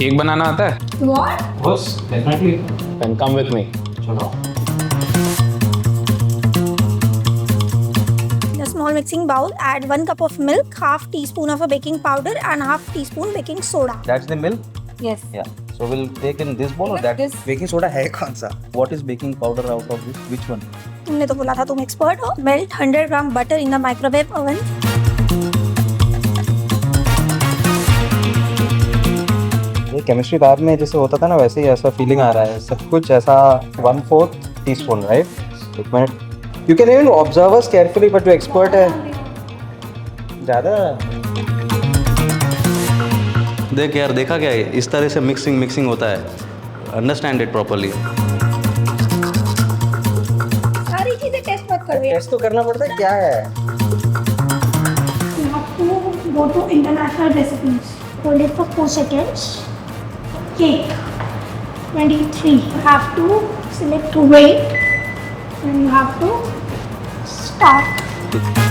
Cake बनाना आता है? What? Yes, definitely. Then come with me. चलो. In a small mixing bowl, add 1 cup of milk, half teaspoon of a baking powder and half teaspoon baking soda. That's the milk? Yes. Yeah. So we'll take in this bowl or Even that? this- Baking soda है कौन सा? What is baking powder out of this? Which one? तुमने तो बोला था तुम expert हो. Melt 100 gram butter in the microwave oven. ये केमिस्ट्री लैब में जैसे होता था ना वैसे ही ऐसा फीलिंग आ रहा है सब कुछ ऐसा 1/4 टीस्पून राइट एक minute you can even observe us carefully but जो एक्सपर्ट है ज़्यादा देख यार देखा क्या है इस तरह से मिक्सिंग होता है अंडरस्टैंड इट प्रॉपर्ली सारी चीजें टेस्ट मत करो. टेस्ट तो करना पड़ता है क्या है You have to go to international recipes. Hold it for 4 seconds. Cake. 23. You have to select weight and you have to start.